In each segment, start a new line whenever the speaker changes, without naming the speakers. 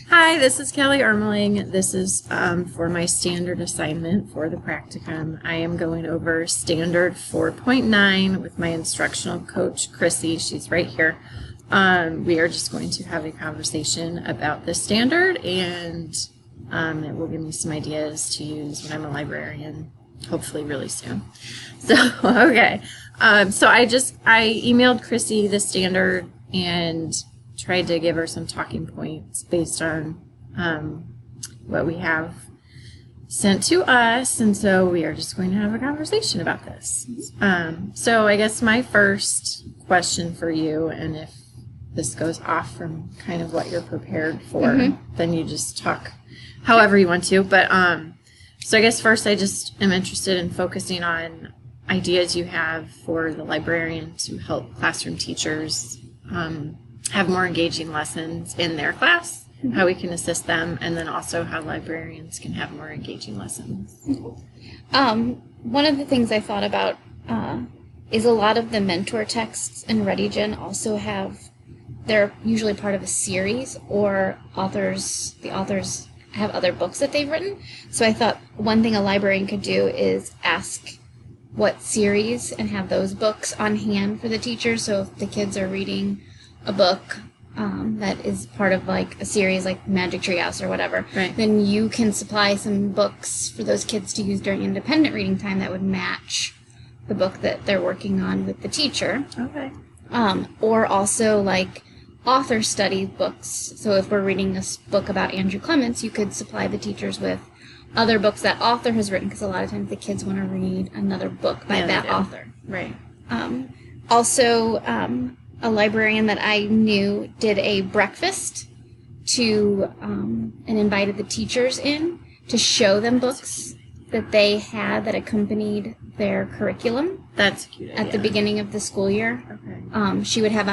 Hi, this is Kelly Ermeling. This is for my standard assignment for the practicum. I am going over standard 4.9 with my instructional coach, Chrissy. She's right here. We are just going to have a conversation about the standard, and it will give me some ideas to use when I'm a librarian, hopefully really soon. So, okay. So I emailed Chrissy the standard and tried to give her some talking points based on what we have sent to us, and so we are just going to have a conversation about this. So I guess my first question for you, and if this goes off from kind of what you're prepared for, then you just talk however you want to, but so I guess first I just am interested in focusing on ideas you have for the librarian to help classroom teachers have more engaging lessons in their class, how we can assist them, and then also how librarians can have more engaging lessons.
One of the things I thought about is a lot of the mentor texts in ReadyGen also they're usually part of a series, or the authors have other books that they've written. So I thought one thing a librarian could do is ask what series and have those books on hand for the teachers. So if the kids are reading a book that is part of like a series like Magic Tree House or whatever,
right,
then you can supply some books for those kids to use during independent reading time that would match the book that they're working on with the teacher.
Okay.
Or also like author study books. So if we're reading this book about Andrew Clements, you could supply the teachers with other books that author has written, because a lot of times the kids want to read another book by that author.
Right.
Also, a librarian that I knew did a breakfast and invited the teachers in to show them books that they had that accompanied their curriculum.
That's a cute idea.
At the beginning of the school year.
Okay.
She would have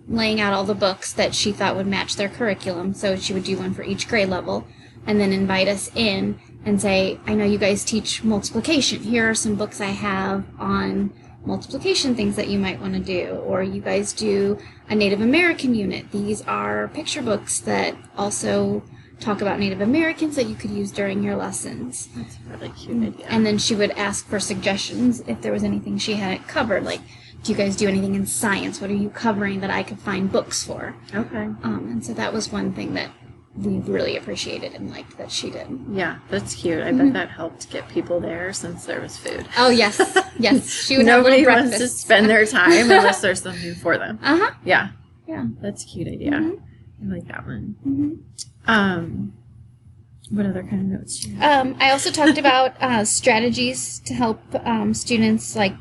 laying out all the books that she thought would match their curriculum. So she would do one for each grade level, and then invite us in and say, I know you guys teach multiplication. Here are some books I have on multiplication things that you might want to do. Or you guys do a Native American unit. These are picture books that also talk about Native Americans that you could use during your lessons.
That's a really cute idea.
And then she would ask for suggestions if there was anything she hadn't covered. Like, do you guys do anything in science? What are you covering that I could find books for?
Okay.
And so that was one thing that we really appreciated and liked that she did.
Yeah, that's cute. I bet that helped get people there since there was food.
Oh, yes. Yes. She would
Nobody
have
wants to spend their time unless there's something for them.
Uh-huh.
Yeah.
Yeah.
That's a cute idea. I like that one. What other kind of notes do you have?
I also talked about strategies to help students like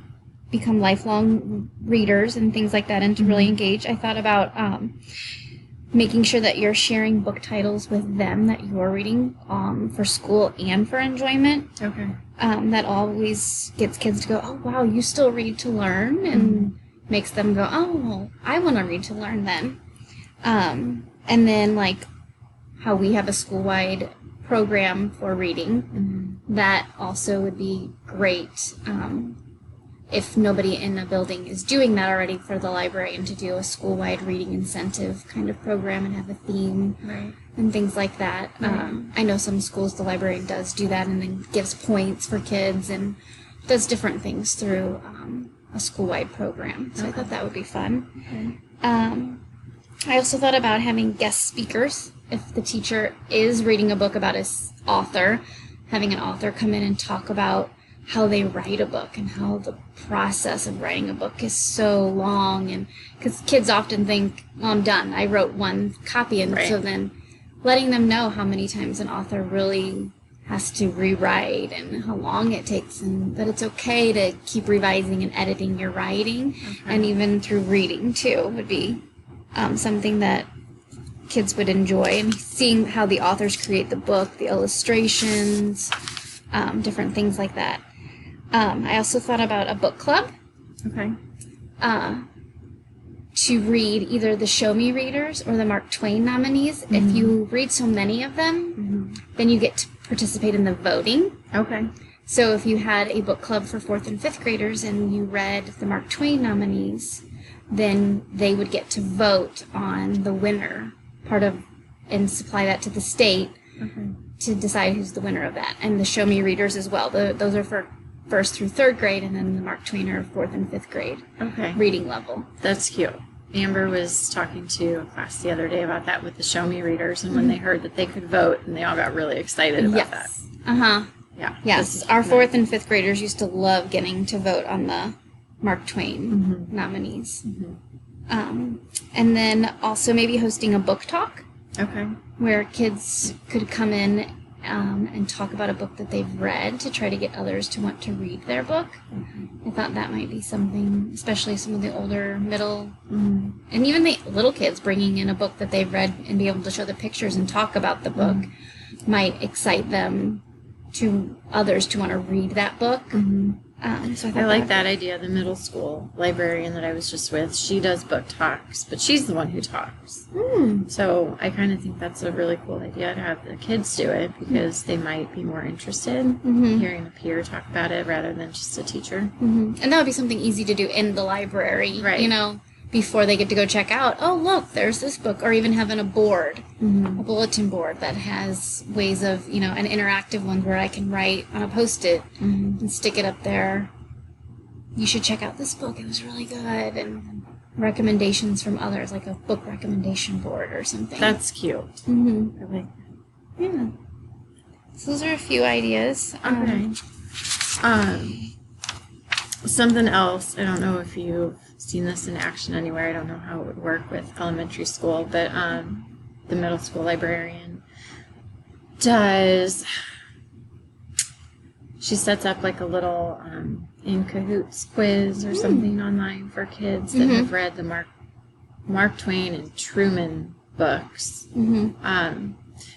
become lifelong readers and things like that, and to really engage. I thought about making sure that you're sharing book titles with them that you're reading for school and for enjoyment.
Okay.
That always gets kids to go, oh, wow, you still read to learn, and makes them go, oh, well, I want to read to learn then. And then, like, how we have a school-wide program for reading. That also would be great if nobody in a building is doing that already, for the librarian to do a school-wide reading incentive kind of program and have a theme,
right,
and things like that. Right. I know some schools the librarian does do that and then gives points for kids and does different things through a school-wide program. So I thought that would be fun. Okay. I also thought about having guest speakers. If the teacher is reading a book about his author, having an author come in and talk about how they write a book and how the process of writing a book is so long. And because kids often think, well, I'm done. I wrote one copy. And so then letting them know how many times an author really has to rewrite and how long it takes, and that it's okay to keep revising and editing your writing, and even through reading too would be something that kids would enjoy, and seeing how the authors create the book, the illustrations, different things like that. I also thought about a book club.
Okay.
To read either the Show Me readers or the Mark Twain nominees. If you read so many of them, then you get to participate in the voting.
Okay.
So if you had a book club for 4th and 5th graders and you read the Mark Twain nominees, then they would get to vote on the winner. Part of and supply that to the state to decide who's the winner of that. And the Show Me readers as well. Those are for 1st through 3rd grade, and then the Mark Twain are 4th and 5th grade reading level.
That's cute. Amber was talking to a class the other day about that with the Show Me readers, and when they heard that they could vote, and they all got really excited about that. Yeah.
Yes. Our 4th and 5th graders used to love getting to vote on the Mark Twain nominees. And then also maybe hosting a book talk.
Okay.
Where kids could come in and talk about a book that they've read to try to get others to want to read their book. I thought that might be something, especially some of the older, middle, and even the little kids bringing in a book that they've read and be able to show the pictures and talk about the book might excite them to others to want to read that book. So I
like that idea. The middle school librarian that I was just with, she does book talks, but she's the one who talks. So I kind of think that's a really cool idea to have the kids do it, because they might be more interested in hearing a peer talk about it rather than just a teacher.
And that would be something easy to do in the library, you know, before they get to go check out, oh, look, there's this book, or even having a board, a bulletin board that has ways of, you know, an interactive one where I can write on a Post-it and stick it up there. You should check out this book. It was really good. And recommendations from others, like a book recommendation board or something.
That's cute. I like that.
Yeah. So those are a few ideas.
Okay. Something else, I don't know if you've seen this in action anywhere. I don't know how it would work with elementary school, but the middle school librarian she sets up like a little in cahoots quiz or something online for kids that have read the Mark Twain and Truman books.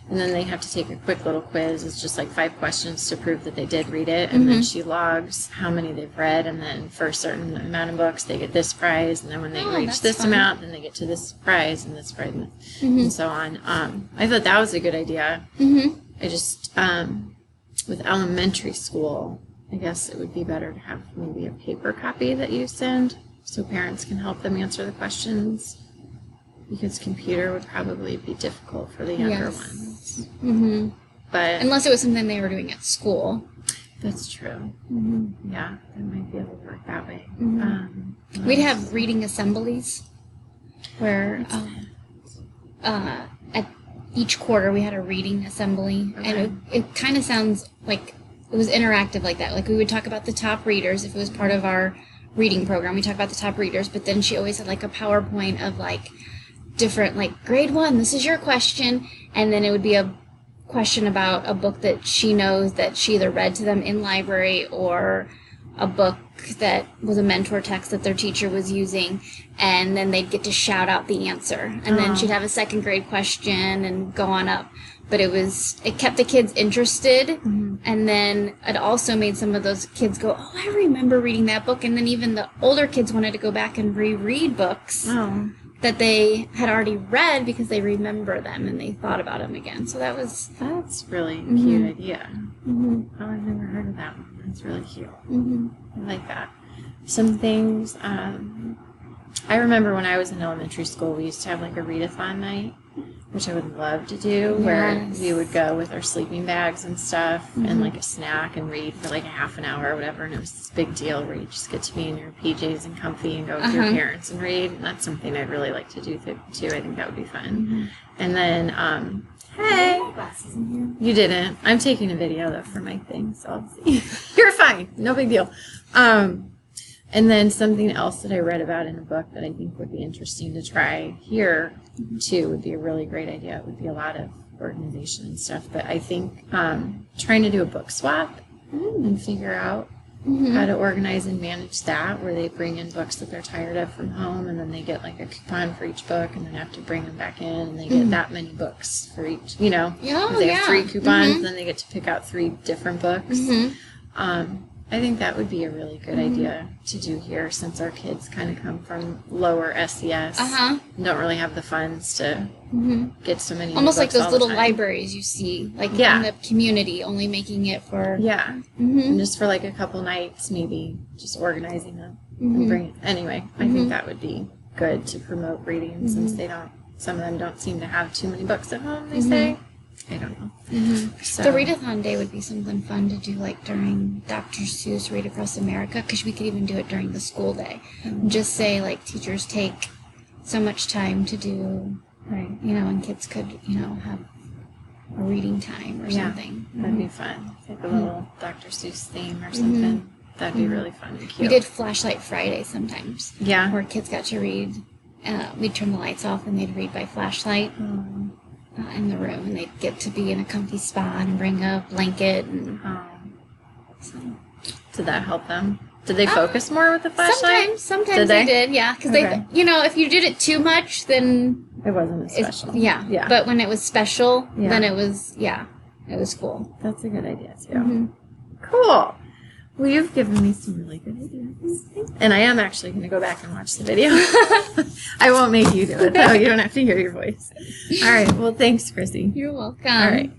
And then they have to take a quick little quiz. It's just like 5 questions to prove that they did read it. And then she logs how many they've read. And then for a certain amount of books, they get this prize. And then when they reach this amount, then they get to this prize and this prize and so on. I thought that was a good idea. I just, with elementary school, I guess it would be better to have maybe a paper copy that you send so parents can help them answer the questions. Because computer would probably be difficult for the younger ones. But
unless it was something they were doing at school.
That's true. Yeah, that might be able to work that way.
We'd have reading assemblies where at each quarter we had a reading assembly. And it kind of sounds like it was interactive like that. Like we would talk about the top readers if it was part of our reading program. We talk about the top readers, but then she always had like a PowerPoint of like different, like, grade 1, this is your question, and then it would be a question about a book that she knows that she either read to them in library or a book that was a mentor text that their teacher was using, and then they'd get to shout out the answer. And then she'd have a 2nd grade question and go on up. But it kept the kids interested, and then it also made some of those kids go, oh, I remember reading that book, and then even the older kids wanted to go back and reread books that they had already read because they remember them and they thought about them again. So
that's really a cute idea. Oh, I've never heard of that one. That's really cute. I like that. Some things, I remember when I was in elementary school, we used to have like a readathon night, which I would love to do, where we would go with our sleeping bags and stuff and like a snack and read for like a half an hour or whatever, and it was this big deal where you just get to be in your PJs and comfy and go with your parents and read, and that's something I'd really like to do too. I think that would be fun. And then, hey, you didn't. I'm taking a video though for my thing, so I'll see. You're fine. No big deal. And then something else that I read about in a book that I think would be interesting to try here, too, would be a really great idea. It would be a lot of organization and stuff. But I think trying to do a book swap and figure out how to organize and manage that, where they bring in books that they're tired of from home, and then they get like a coupon for each book, and then have to bring them back in, and they get that many books for each, you know. If they have 3 coupons, then they get to pick out 3 different books. I think that would be a really good idea to do here, since our kids kind of come from lower SES and don't really have the funds to get so many
almost like
books
those little libraries you see, like in the community, only making it for
and just for like a couple nights, maybe just organizing them and bring it. Anyway, I think that would be good to promote reading, since they don't some of them don't seem to have too many books at home, they say. I don't know. So,
The readathon day would be something fun to do, like during Dr. Seuss Read Across America, because we could even do it during the school day. Just say, like, teachers take so much time to do,
right.
you know, and kids could, you know, have a reading time or something.
That'd be fun. Like a little Dr. Seuss theme or something. That'd be really fun and cute.
We did Flashlight Friday sometimes.
Yeah.
Where kids got to read. We'd turn the lights off and they'd read by flashlight in the room. And they'd get to be in a comfy spot and bring a blanket. And so.
Did that help them? Did they focus more with the flashlight?
Sometimes they did, yeah. Because they, you know, if you did it too much, then
it wasn't as special.
Yeah. But when it was special, then it was, it was cool.
That's a good idea, too. Cool. Well, you've given me some really good ideas. And I am actually going to go back and watch the video. I won't make you do it, though. You don't have to hear your voice. All right. Well, thanks, Chrissy.
You're welcome.
All right.